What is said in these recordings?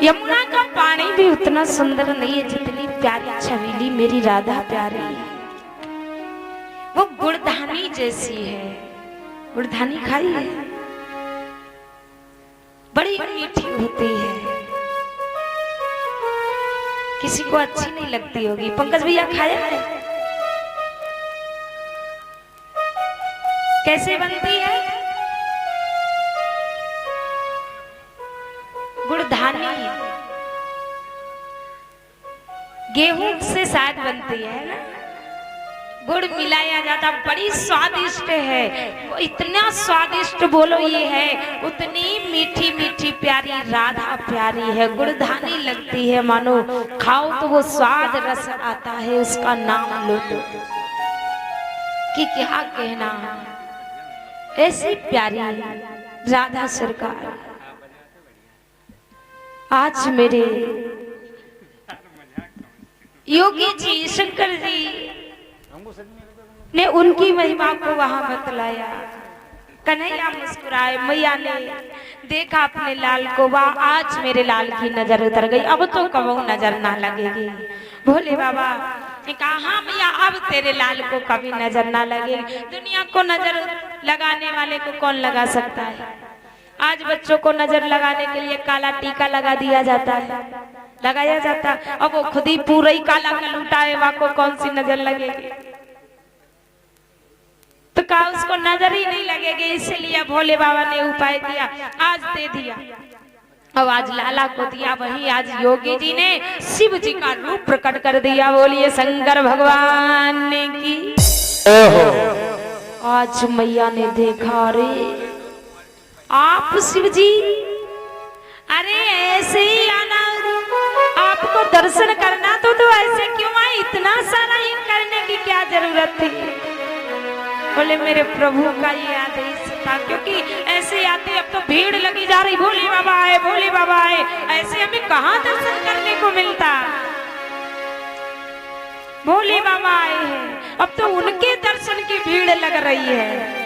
यमुना का पानी भी उतना सुंदर नहीं है जितनी प्यारी छबीली मेरी राधा प्यारी है। वो गुड़धानी जैसी है। गुड़धानी खाई है, बड़ी मीठी होती है, किसी को अच्छी नहीं लगती होगी। पंकज भैया खाया है? कैसे बनती है? गुड़धानी गेहूं से शायद बनती है ना, गुड़ मिलाया जाता, बड़ी स्वादिष्ट है। वो इतना स्वादिष्ट बोलो ये है, उतनी मीठी मीठी प्यारी राधा प्यारी है। गुड़धानी लगती है मानो खाओ तो वो स्वाद रस आता है, उसका नाम लो तो कि क्या कहना। ऐसी प्यारी राधा सरकार आज मेरे योगी जी शंकर जी ने उनकी महिमा को वहां बतलाया। कन्हैया मुस्कुराए, मैया ने देखा अपने लाल को, वह आज मेरे लाल की नजर उतर गई, अब तो कबू नजर ना लगेगी। भोले बाबा ने कहा हाँ मैया, अब तेरे लाल को कभी नजर ना लगेगी। दुनिया को नजर लगाने वाले को कौन लगा सकता है? आज बच्चों को नजर लगाने के लिए काला टीका लगा दिया जाता है, लगाया जाता, अब वो खुद ही पूरा ही काला कलूटा है, वहां को कौन सी नजर लगेगी? तो कहा उसको नजर ही नहीं लगेगी, इसलिए भोले बाबा ने उपाय दिया, आज दे दिया। अब आज लाला को दिया, वही आज योगी जी ने शिव जी का रूप प्रकट कर दिया। बोलिए शंकर भगवान की। आज मैया ने देखा, अरे आप शिव जी, अरे ऐसे ही आना, आपको दर्शन करना तो ऐसे क्यों आए? इतना सारा ही करने की क्या जरूरत थी? बोले मेरे प्रभु का ये आदेश था, क्योंकि ऐसे आते अब तो भीड़ लगी जा रही, भोले बाबा आए, भोले बाबा आए, ऐसे हमें कहाँ दर्शन करने को मिलता? भोले बाबा आए हैं, अब तो उनके दर्शन की भीड़ लग रही है,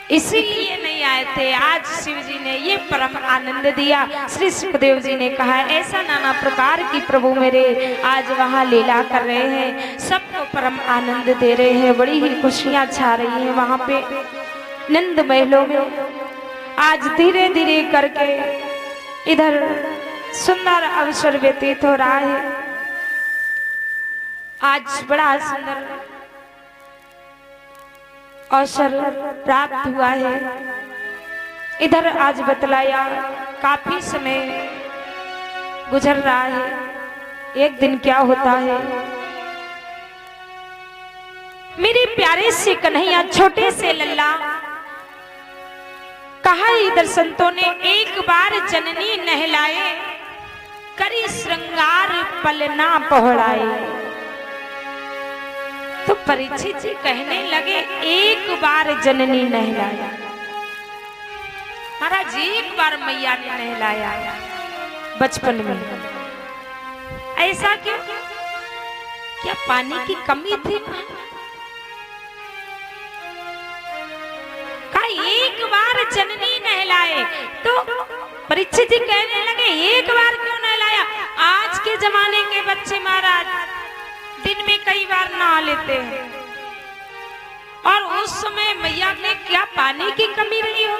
इसीलिए नहीं आए थे। आज शिव जी ने ये परम आनंद दिया। श्री सुखदेव जी ने कहा ऐसा नाना प्रकार की प्रभु मेरे आज वहाँ लीला कर रहे हैं, सबको परम आनंद दे रहे हैं, बड़ी ही खुशियाँ छा रही हैं वहाँ पे नंद महलों में। आज धीरे धीरे करके इधर सुंदर अवसर व्यतीत हो रहा है। आज बड़ा सुंदर अवसर प्राप्त हुआ है। इधर आज बतलाया काफी समय गुजर रहा है, एक दिन क्या होता है। मेरे प्यारे से कन्हैया, छोटे से लल्ला, कहा इधर संतों ने एक बार जननी नहलाए, करी श्रृंगार पलना पहड़ाए। तो परीक्षित जी कहने लगे एक बार जननी नहलाया। महाराज एक बार मैया ने नहलाया बचपन में, ऐसा क्यों? क्या पानी की कमी थी? का एक बार जननी नहलाए। तो परीक्षित जी कहने लगे एक बार क्यों नहलाया? आज के जमाने के बच्चे महाराज दिन में कई बार नहा लेते हैं, और उस समय मैया ने क्या पानी की कमी रही हो?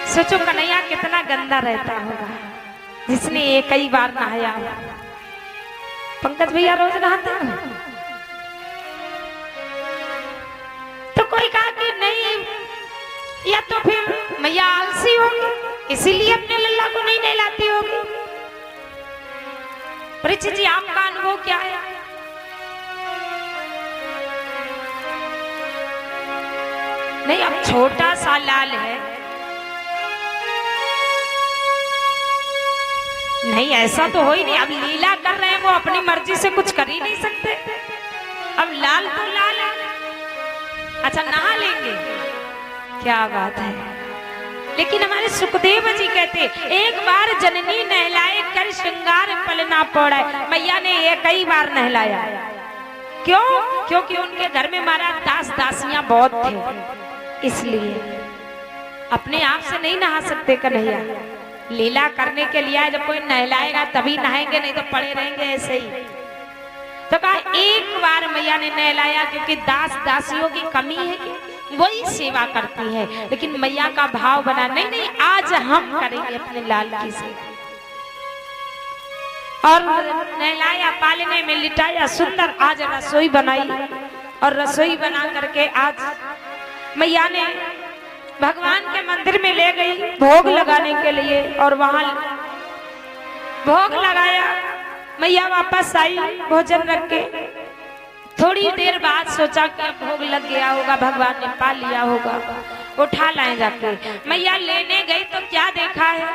सोचो कन्हैया कितना गंदा रहता होगा जिसने ये कई बार नहाया हो। पंकज भैया रोज नहाते हैं, तो कोई कहा कि नहीं, या तो फिर मैया आलसी होगी इसीलिए अपने लल्ला को नहीं नहलाती होगी। परीक्षित जी आपका अनुभव क्या है? नहीं, अब छोटा सा लाल है, नहीं ऐसा तो हो ही नहीं। अब लीला कर रहे हैं, वो अपनी मर्जी से कुछ कर ही नहीं सकते। अब लाल तो लाल है, अच्छा नहा लेंगे, क्या बात है। लेकिन हमारे सुखदेव जी कहते एक बार जननी नहलाए, कर श्रृंगार पलना पड़े। मैया ने ये कई बार नहलाया, क्यों? क्योंकि उनके घर में महाराज दास दासियां बहुत थे, इसलिए अपने आप से नहीं नहा सकते कन्हैया, लीला करने के लिए जब कोई नहलाएगा तभी नहाएंगे, नहीं तो पड़े रहेंगे ऐसे ही। तो कहा एक बार मैया ने नहलाया, क्योंकि दास दासियों की कमी है कि वही सेवा करती है, लेकिन मैया का भाव बना नहीं नहीं आज हम करेंगे अपने लाल की सेवा। और नहलाया, पालने में लिटाया, सुंदर आज रसोई बनाई, और रसोई बना करके आज मैया ने भगवान के मंदिर में ले गई भोग लगाने के लिए, और वहां भोग लगाया। मैया वापस आई भोजन रख के। थोड़ी देर बाद सोचा कि भोग लग गया होगा, भगवान ने पा लिया होगा, उठा लाए जाके। मैया लेने गई तो क्या देखा है,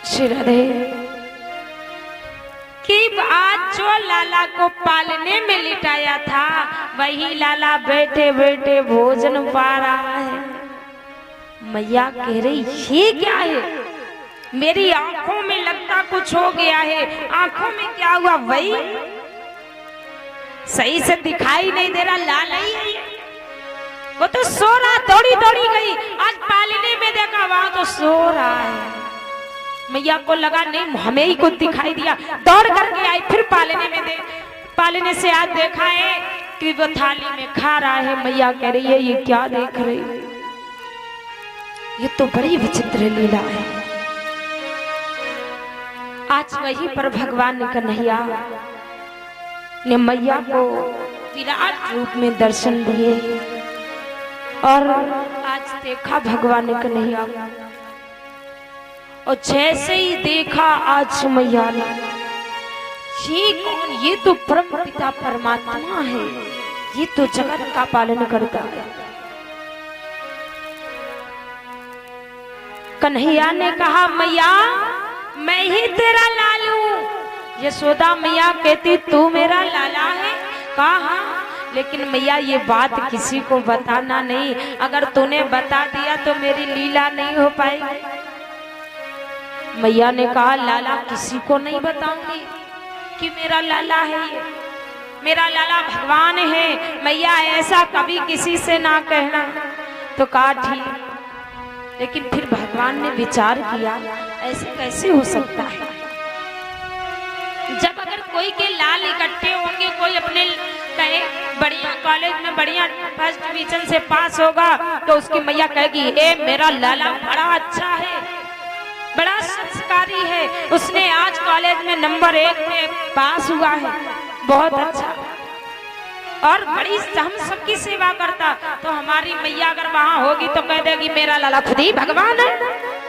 श्री राधे, कि आज जो लाला को पालने में लिटाया था वही लाला बैठे बैठे भोजन पा रहा है। मैया कह रही ये क्या है, मेरी आंखों में लगता कुछ हो गया है, आंखों में क्या हुआ वही सही से दिखाई नहीं दे रहा, लाला ही है वो तो सो रहा। दौड़ी दौड़ी गई, आज पालने में देखा वहां तो सो रहा है। मैया को लगा नहीं हमें ही कुछ दिखाई दिया, दौड़ करके आई, फिर पालने से आज देखा है कि वो थाली में खा रहा है। मैया कह रही है ये क्या देख रही है, ये तो बड़ी विचित्र लीला है। आज वहीं पर भगवान कन्हैया ने मैया को विराट रूप में दर्शन दिए, और आज देखा भगवान कन्हैया, और जैसे ही देखा आज मैया ने, ये कौन, ये तो परम पिता परमात्मा है, ये तो जगत का पालन करता है। कन्हैया ने कहा मैया मैं ही तेरा लालू। यशोदा मैया कहती तू मेरा लाला है। कहा लेकिन मैया ये बात किसी को बताना नहीं, अगर तूने बता दिया तो मेरी लीला नहीं हो पाएगी। मैया ने कहा लाला किसी को नहीं बताऊंगी कि मेरा लाला है, ये मेरा लाला भगवान है। मैया ऐसा कभी किसी से ना कहना। तो कहा ठीक, लेकिन फिर भगवान ने विचार किया ऐसे कैसे हो सकता है, जब अगर कोई के लाल इकट्ठे होंगे, कोई अपने कहे बढ़िया कॉलेज में बढ़िया फर्स्ट डिवीजन से पास होगा तो उसकी मैया कहेगी ए मेरा लाला बड़ा अच्छा है, बड़ा संस्कारी है, उसने आज कॉलेज में नंबर 1 में पास हुआ है, बहुत अच्छा, और बड़ी हम सबकी सेवा करता। तो हमारी मैया अगर वहां होगी तो कह देगी मेरा लाला खुद ही भगवान है।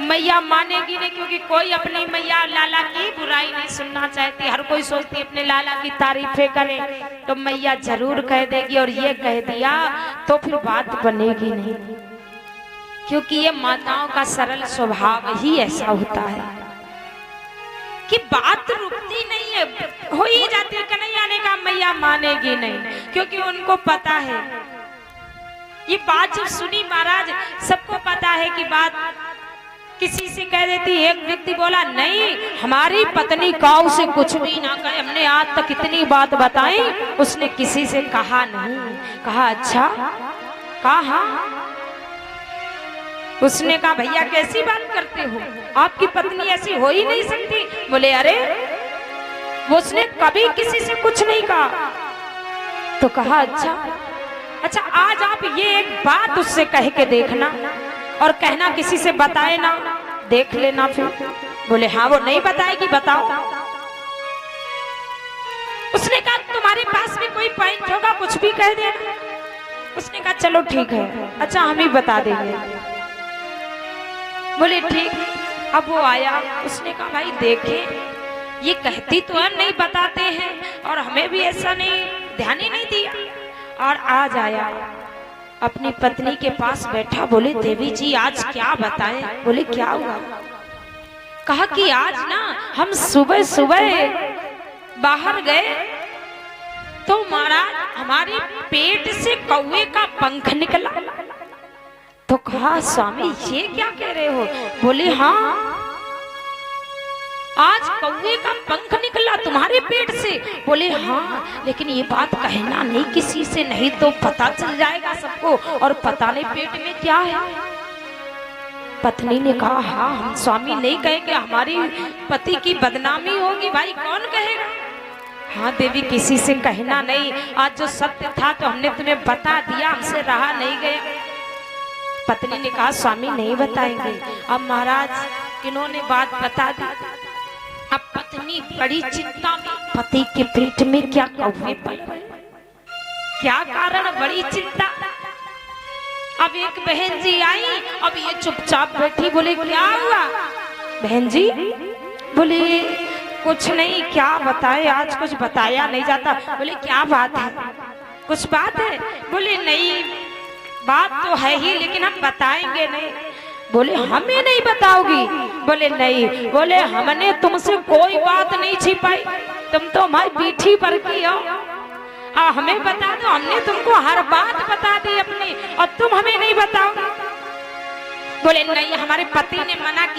मैया मानेगी नहीं, क्योंकि कोई अपनी मैया लाला की बुराई नहीं सुनना चाहती, हर कोई सोचती अपने लाला की तारीफें करे। तो मैया जरूर कह देगी, और ये कह दिया तो फिर बात बनेगी नहीं, क्योंकि ये माताओं का सरल स्वभाव ही ऐसा होता है कि बात रुकती नहीं है, हो ही जाती है। कन्हैया ने कहा मैया मानेगी नहीं, क्योंकि उनको पता है ये बात जब सुनी महाराज, सबको पता है कि बात किसी से कह देती। एक व्यक्ति बोला नहीं हमारी पत्नी काऊ से कुछ भी ना कहे, हमने आज तक इतनी बात बताई, उसने किसी से कहा नहीं। कहा अच्छा, कहा उसने कहा भैया कैसी बात करते हो, आपकी पत्नी ऐसी हो ही नहीं सकती। बोले अरे उसने कभी किसी से कुछ नहीं कहा। तो कहा अच्छा आज आप ये एक बात उससे कह के देखना, और कहना किसी से बताए ना, देख लेना फिर। बोले हाँ वो नहीं बताएगी, बताओ। उसने कहा तुम्हारे पास में कोई पॉइंट होगा, कुछ भी कह देना। उसने कहा चलो ठीक है, अच्छा हम ही बता देंगे। बोले ठीक। अब वो आया, उसने कहा भाई देखे ये कहती तो है नहीं बताते हैं, और हमें भी ऐसा नहीं ध्यान ही नहीं दिया। और आज आया अपनी पत्नी के पास बैठा, बोले देवी जी आज क्या बताएं। बोले क्या हुआ। कहा कि आज ना हम सुबह सुबह बाहर गए तो महाराज हमारे पेट से कौवे का पंख निकला। तो कहा स्वामी ये क्या कह रहे हो। बोले हाँ आज कौवे का पंख निकला तुम्हारे पेट से। बोले हाँ, लेकिन ये बात कहना नहीं किसी से, नहीं तो पता चल जाएगा सबको और पता नहीं पेट में क्या है। पत्नी ने कहा हाँ, हम स्वामी नहीं कहेंगे, हमारी पति की बदनामी होगी। भाई कौन कहेगा? हाँ देवी, किसी से कहना नहीं, आज जो सत्य था तो हमने तुम्हें बता दिया, हमसे रहा नहीं गया। पत्नी ने कहा स्वामी नहीं बताएंगे। अब महाराज इन्होंने बात बता दी। अब पत्नी बड़ी चिंता में, पति के पेट में क्या कौवे पल गए, क्या कारण, बड़ी चिंता। अब एक बहन जी आई, अब ये चुपचाप बैठी। बोले क्या हुआ बहन जी? बोले कुछ नहीं, क्या बताए, आज कुछ बताया नहीं जाता। बोले क्या बात है, कुछ बात है? बोले नहीं, बात तो है ही, लेकिन हम बताएंगे नहीं। बोले हमें नहीं बताओगी? बोले नहीं। बोले हमने तुमसे कोई बात नहीं छिपाई, तुम तो हमारी पीठी पर की हो, हमें बता दो, हमने तुमको हर बात बता दी अपनी, और तुम हमें नहीं बताओगे। बोले नहीं, हमारे पति ने मना किया।